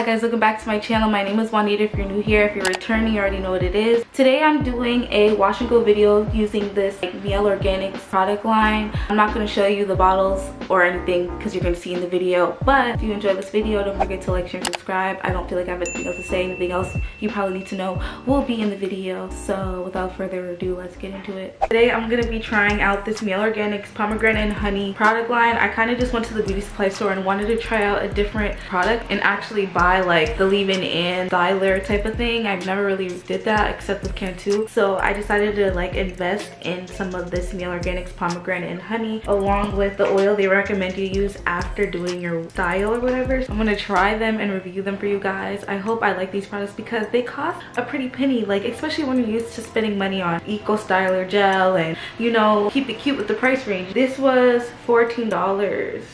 guys, welcome back to my channel. My name is Juanita. If you're new here, if you're returning, you already know what it is. Today I'm doing a wash and go video using this MIELLE Organics product line. I'm not going to show you the bottles or anything because you're going to see in the video, but if you enjoyed this video, don't forget to like, share, and subscribe. I don't feel like I have anything else to say. Anything else you probably need to know will be in the video. So without further ado, let's get into it. Today I'm going to be trying out this MIELLE Organics pomegranate and honey product line. I kind of just went to the beauty supply store and wanted to try out a different product and actually buy like the leave-in and styler type of thing. I've never really did that except with Cantu, so I decided to like invest in some of this MIELLE Organics pomegranate and honey along with the oil they recommend you use after doing your style or whatever. So I'm gonna try them and review them for you guys. I hope I like these products because they cost a pretty penny, like especially when you're used to spending money on eco styler gel and, you know, keep it cute with the price range. This was $14.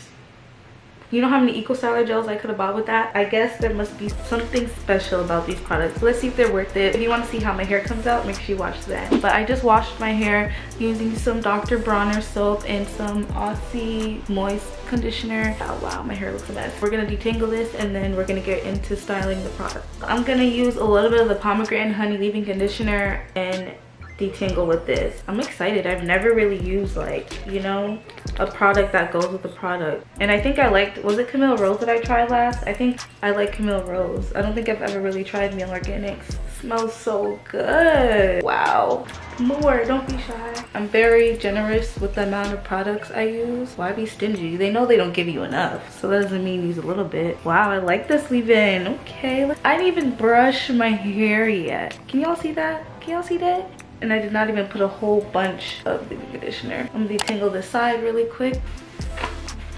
You know how many eco styler gels I could have bought with that? I guess there must be something special about these products. Let's see if they're worth it. If you want to see how my hair comes out, make sure you watch that. But I just washed my hair using some Dr. Bronner soap and some Aussie Moist conditioner. Oh wow, my hair looks a mess. We're gonna detangle this and then we're gonna get into styling the product. I'm gonna use a little bit of the pomegranate and honey leave-in conditioner and detangle with this. I'm excited. I've never really used, like, you know, a product that goes with the product. And I think I liked, was it Camille Rose that I tried last? I think I like Camille Rose. I don't think I've ever really tried MIELLE Organics. Smells so good. Wow. More, don't be shy. I'm very generous with the amount of products I use. Why be stingy? They know they don't give you enough, so that doesn't mean use a little bit. Wow, I like this leave-in. Okay, I didn't even brush my hair yet. Can y'all see that? Can y'all see that? And I did not even put a whole bunch of leave-in conditioner. I'm gonna detangle this side really quick.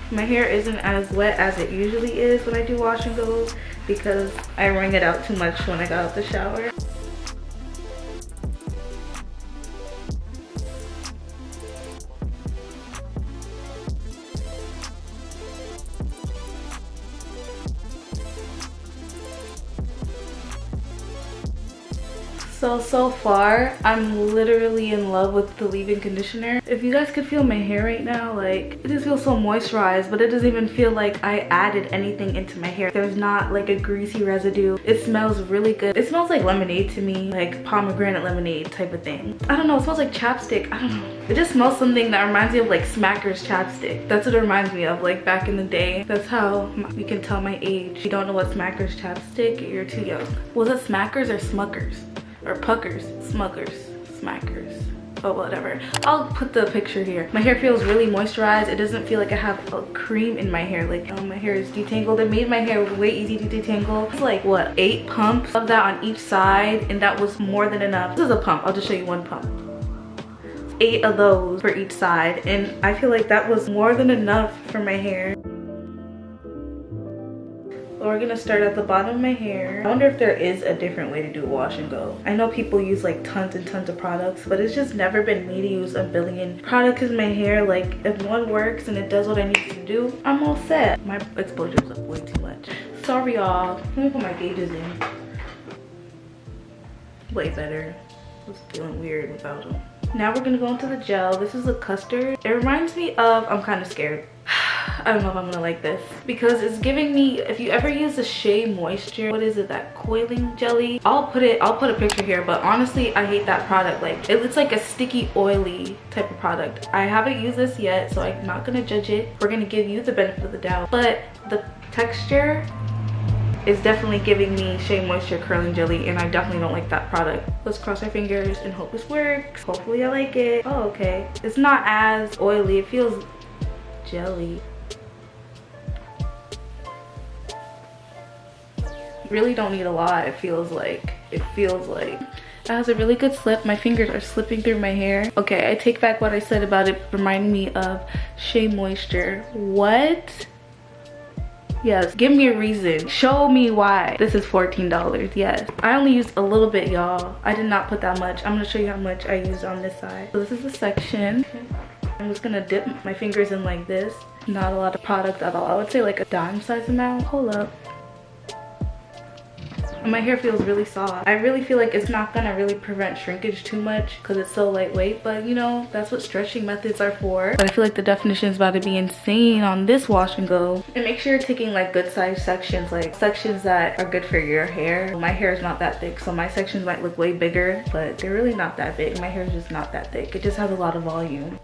My hair isn't as wet as it usually is when I do wash and goes because I wring it out too much when I got out the shower. So far I'm literally in love with the leave-in conditioner. If you guys could feel my hair right now, like, it just feels so moisturized, but it doesn't even feel like I added anything into my hair. There's not like a greasy residue. It smells really good. It smells like lemonade to me, like pomegranate lemonade type of thing. I don't know, it smells like chapstick. I don't know, it just smells something that reminds me of like Smackers chapstick. That's what it reminds me of, like back in the day. That's how you can tell my age. If you don't know what Smackers chapstick, you're too young. Was it Smackers or Smuckers? Or Puckers, Smuckers, Smackers, oh whatever. I'll put the picture here. My hair feels really moisturized. It doesn't feel like I have a cream in my hair. Like, my hair is detangled. It made my hair way easy to detangle. It's like, what, 8 pumps of that on each side, and that was more than enough. This is a pump. I'll just show you one pump. 8 of those for each side, and I feel like that was more than enough for my hair. We're gonna start at the bottom of my hair. I wonder if there is a different way to do a wash and go. I know people use like tons and tons of products, but it's just never been me to use a billion products in my hair. Like, if one works and it does what I need to do, I'm all set. My exposure is up way too much. Sorry y'all. Let me put my gauges in. Way better. I was feeling weird without them. Now we're gonna go into the gel. This is a custard. It reminds me of, I'm kind of scared. I don't know if I'm gonna like this because it's giving me, if you ever use the Shea Moisture, what is it, that coiling jelly? I'll put a picture here, but honestly I hate that product. Like, it looks like a sticky oily type of product. I haven't used this yet, so I'm not gonna judge it. We're gonna give you the benefit of the doubt, but the texture is definitely giving me Shea Moisture curling jelly, and I definitely don't like that product. Let's cross our fingers and hope this works. Hopefully I like it. Oh, okay, it's not as oily. It feels jelly. Really don't need a lot. It feels like it has a really good slip. My fingers are slipping through my hair. Okay, I take back what I said about it reminding me of Shea Moisture. What? Yes, give me a reason. Show me why. This is $14. Yes, I only used a little bit, y'all. I did not put that much. I'm gonna show you how much I used on this side. So this is the section. I'm just gonna dip my fingers in like this. Not a lot of product at all. I would say like a dime size amount. Hold up. My hair feels really soft. I really feel like it's not gonna really prevent shrinkage too much because it's so lightweight, but you know, that's what stretching methods are for. But I feel like the definition is about to be insane on this wash and go. And make sure you're taking like good size sections, like sections that are good for your hair. My hair is not that thick, so my sections might look way bigger, but they're really not that big. My hair is just not that thick. It just has a lot of volume.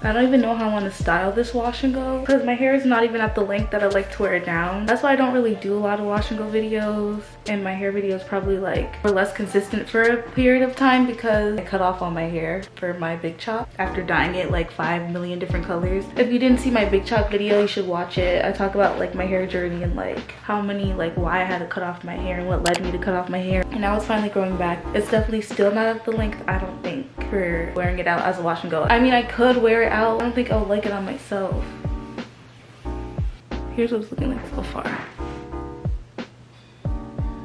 I don't even know how I want to style this wash and go because my hair is not even at the length that I like to wear it down. That's why I don't really do a lot of wash and go videos, and my hair videos probably like were less consistent for a period of time because I cut off all my hair for my big chop after dyeing it like 5 million different colors. If you didn't see my big chop video, you should watch it. I talk about like my hair journey and like how many, like why I had to cut off my hair and what led me to cut off my hair, and now it's finally growing back. It's definitely still not at the length, I don't think, for wearing it out as a wash and go. I mean, I could wear it out. I don't think I would like it on myself. Here's what it's looking like so far.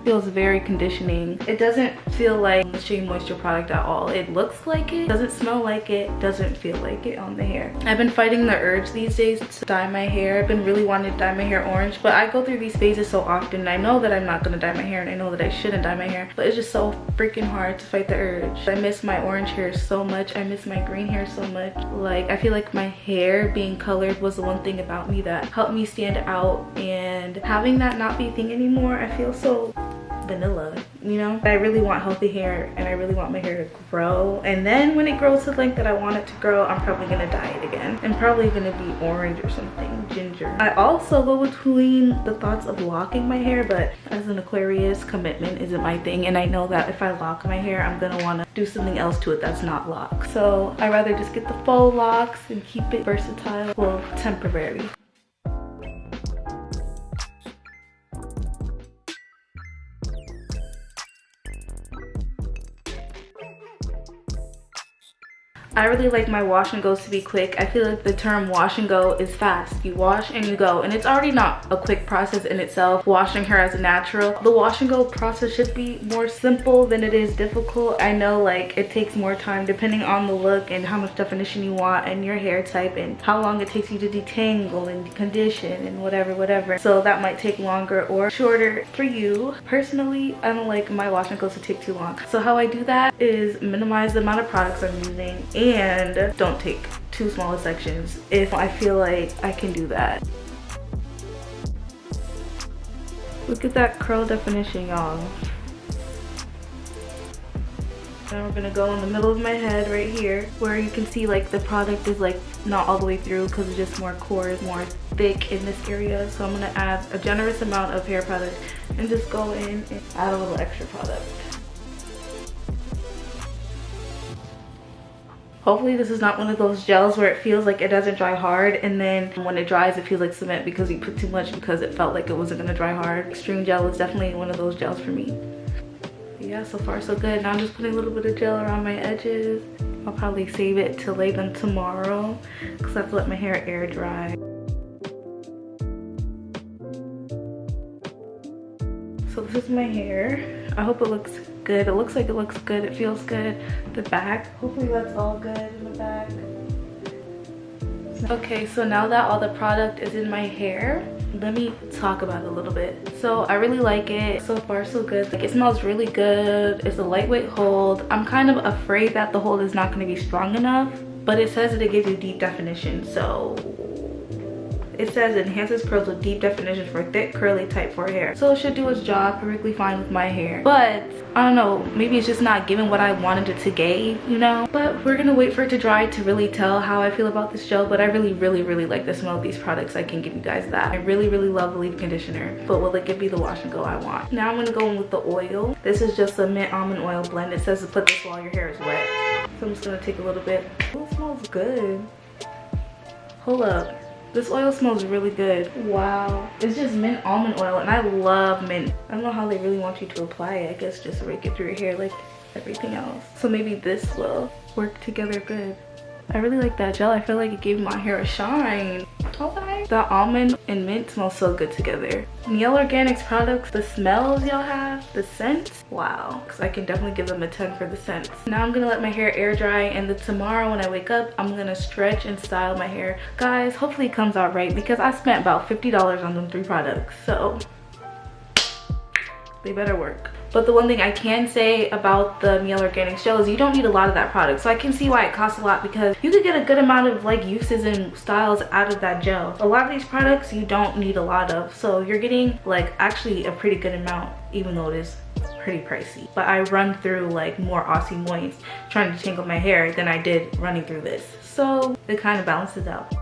Feels very conditioning. It doesn't feel like a Shea Moisture product at all. It looks like it, doesn't smell like it, doesn't feel like it on the hair. I've been fighting the urge these days to dye my hair. I've been really wanting to dye my hair orange, but I go through these phases so often, and I know that I'm not gonna dye my hair, and I know that I shouldn't dye my hair, but it's just so freaking hard to fight the urge. I miss my orange hair so much. I miss my green hair so much. Like, I feel like my hair being colored was the one thing about me that helped me stand out, and having that not be a thing anymore, I feel so vanilla, you know? I really want healthy hair, and I really want my hair to grow, and then when it grows to the length that I want it to grow, I'm probably gonna dye it again. I'm probably gonna be orange or something, ginger. I also go between the thoughts of locking my hair, but as an Aquarius, commitment isn't my thing, and I know that if I lock my hair, I'm gonna wanna do something else to it that's not lock. So I rather just get the faux locks and keep it versatile, well, temporary. I really like my wash and goes to be quick. I feel like the term wash and go is fast. You wash and you go, and it's already not a quick process in itself, washing hair as a natural. The wash and go process should be more simple than it is difficult. I know like it takes more time depending on the look and how much definition you want and your hair type and how long it takes you to detangle and condition and whatever. So that might take longer or shorter for you. Personally, I don't like my wash and goes to take too long. So how I do that is minimize the amount of products I'm using and don't take too small sections if I feel like I can do that. Look at that curl definition, y'all. Now we're gonna go in the middle of my head right here where you can see like the product is like not all the way through because it's just more coarse, more thick in this area. So I'm gonna add a generous amount of hair product and just go in and add a little extra product. Hopefully this is not one of those gels where it feels like it doesn't dry hard, and then when it dries it feels like cement because you put too much because it felt like it wasn't gonna dry hard. Extreme gel is definitely one of those gels for me. But yeah, so far so good. Now I'm just putting a little bit of gel around my edges. I'll probably save it to lay them tomorrow because I have to let my hair air dry. So this is my hair. I hope it looks good. It looks like it looks good. It feels good. The back, hopefully that's all good in the back. Okay, so now that all the product is in my hair, let me talk about it a little bit. So I really like it. So far so good. Like, it smells really good. It's a lightweight hold. I'm kind of afraid that the hold is not going to be strong enough, but it says that it gives you deep definition. So it says it enhances curls with deep definition for thick curly type for hair. So it should do its job perfectly fine with my hair. But I don't know, maybe it's just not giving what I wanted it to give, you know? But we're gonna wait for it to dry to really tell how I feel about this gel. But I really like the smell of these products. I can give you guys that. I really love the leave conditioner, but will it give me the wash and go I want? Now I'm gonna go in with the oil. This is just a mint almond oil blend. It says to put this while your hair is wet. So I'm just gonna take a little bit. Oh, it smells good. Hold up. This oil smells really good. Wow. It's just mint almond oil, and I love mint. I don't know how they really want you to apply it. I guess just rake it through your hair like everything else. So maybe this will work together good. I really like that gel. I feel like it gave my hair a shine. Okay. The almond and mint smell so good together. MIELLE Organics products, the smells y'all have, the scents, wow. Because I can definitely give them a 10 for the scents. Now I'm gonna let my hair air dry, and then tomorrow when I wake up, I'm gonna stretch and style my hair. Guys, hopefully it comes out right because I spent about $50 on them 3 products. So They better work. But the one thing I can say about the MIELLE Organics gel is you don't need a lot of that product. So I can see why it costs a lot, because you could get a good amount of like uses and styles out of that gel. A lot of these products you don't need a lot of. So you're getting like actually a pretty good amount, even though it is pretty pricey. But I run through like more Aussie Moist trying to tangle my hair than I did running through this. So it kind of balances out.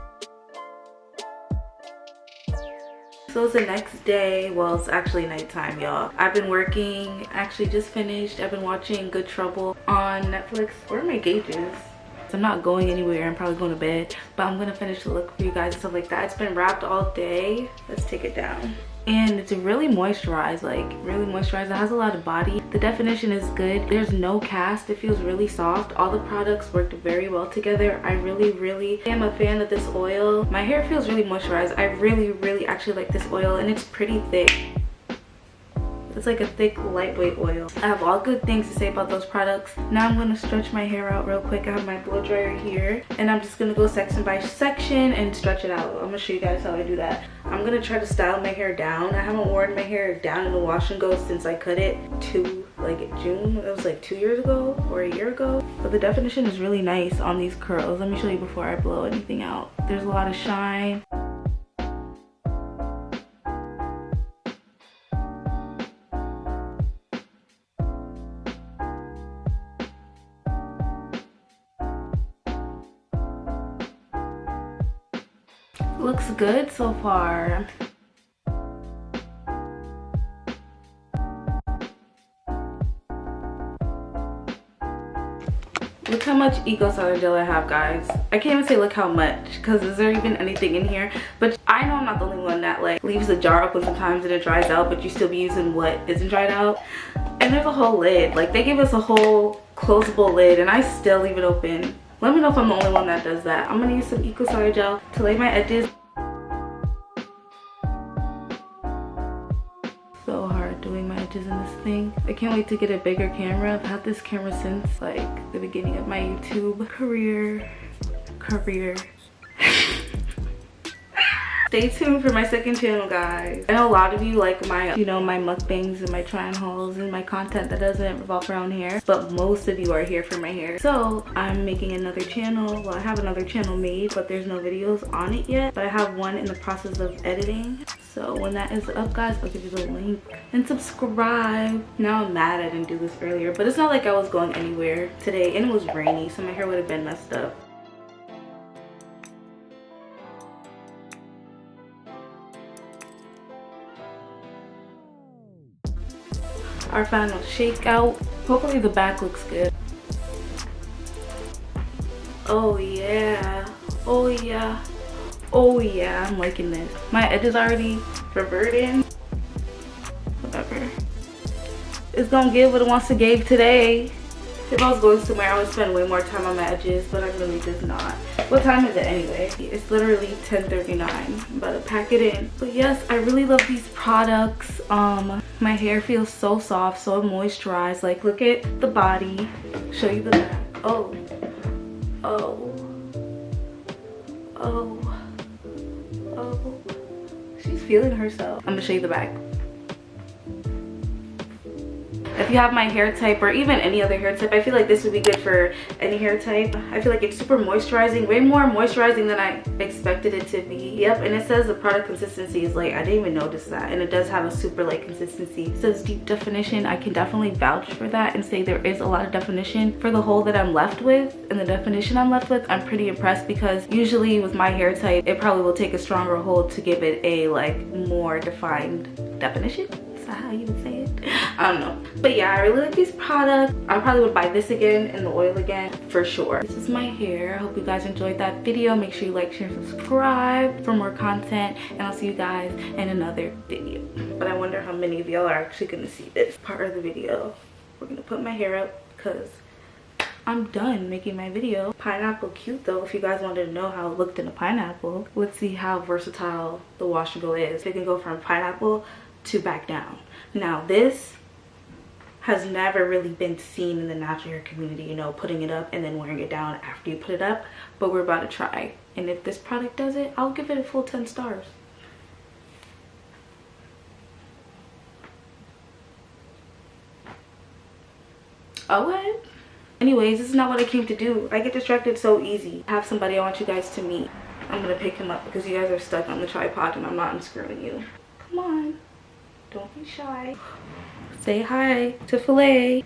So it's the next day. Well, it's actually nighttime, y'all. I've been working, actually just finished. I've been watching Good Trouble on Netflix. Where are my gauges? I'm not going anywhere. I'm probably going to bed, but I'm gonna finish the look for you guys and stuff like that. It's been wrapped all day. Let's take it down. And it's really moisturized, like really moisturized. It has a lot of body. The definition is good. There's no cast. It feels really soft. All the products worked very well together. I really am a fan of this oil. My hair feels really moisturized. I really actually like this oil, and it's pretty thick. It's like a thick, lightweight oil. I have all good things to say about those products. Now I'm gonna stretch my hair out real quick. I have my blow dryer here, and I'm just gonna go section by section and stretch it out. I'm gonna show you guys how I do that. I'm gonna try to style my hair down. I haven't worn my hair down in the wash and go since I cut it to like June. It was like 2 years ago or a year ago. But the definition is really nice on these curls. Let me show you before I blow anything out. There's a lot of shine. Looks good so far. Look how much Eco Styler gel I have, guys. I can't even say look how much, because is there even anything in here? But I know I'm not the only one that like leaves the jar open sometimes and it dries out, but you still be using what isn't dried out. And there's a whole lid. Like they give us a whole closable lid and I still leave it open. Let me know if I'm the only one that does that. I'm gonna use some Eco Styler gel to lay my edges. So hard doing my edges in this thing. I can't wait to get a bigger camera. I've had this camera since like the beginning of my YouTube career. Stay tuned for my second channel, guys. I know a lot of you like my, you know, my mukbangs and my try-on hauls and my content that doesn't revolve around hair, but most of you are here for my hair. So I'm making another channel. Well, I have another channel made, but there's no videos on it yet. But I have one in the process of editing. So when that is up, guys, I'll give you the link and subscribe. Now I'm mad I didn't do this earlier, but it's not like I was going anywhere today and it was rainy, so my hair would have been messed up. Our final shakeout. Hopefully the back looks good. Oh yeah, oh yeah, oh yeah, I'm liking this. My edges already reverted. Whatever. It's gonna give what it wants to give today. If I was going somewhere, I would spend way more time on my edges, but I really did not. What time is it anyway? It's literally 10:39. I'm about to pack it in. But yes, I really love these products. My hair feels so soft, so moisturized. Like, look at the body. Show you the back. Oh, oh, oh, oh. She's feeling herself. I'm gonna show you the back. If you have my hair type or even any other hair type, I feel like this would be good for any hair type. I feel like it's super moisturizing, way more moisturizing than I expected it to be. Yep, and it says the product consistency is like, I didn't even notice that. And it does have a super light consistency. It says deep definition. I can definitely vouch for that and say there is a lot of definition for the hole that I'm left with. And the definition I'm left with, I'm pretty impressed, because usually with my hair type, it probably will take a stronger hold to give it a like more defined definition. Is that how you would say it? I don't know. But yeah, I really like these products. I probably would buy this again and the oil again for sure. This is my hair. I hope you guys enjoyed that video. Make sure you like, share, and subscribe for more content, and I'll see you guys in another video. But I wonder how many of y'all are actually gonna see this part of the video. We're gonna put my hair up because I'm done making my video. Pineapple cute though, if you guys wanted to know how it looked in a pineapple. Let's see how versatile the wash and go is. It can go from pineapple to back down. Now this has never really been seen in the natural hair community, you know, putting it up and then wearing it down after you put it up, but we're about to try. And if this product does it, I'll give it a full 10 stars. Oh, what? Anyways, this is not what I came to do. I get distracted so easy. I have somebody I want you guys to meet. I'm gonna pick him up because you guys are stuck on the tripod and I'm not unscrewing you. Come on. Don't be shy. Say hi to Filet.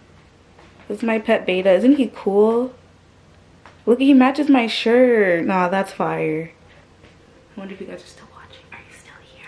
This is my pet Beta. Isn't he cool? Look, he matches my shirt. Nah, that's fire. I wonder if you guys are still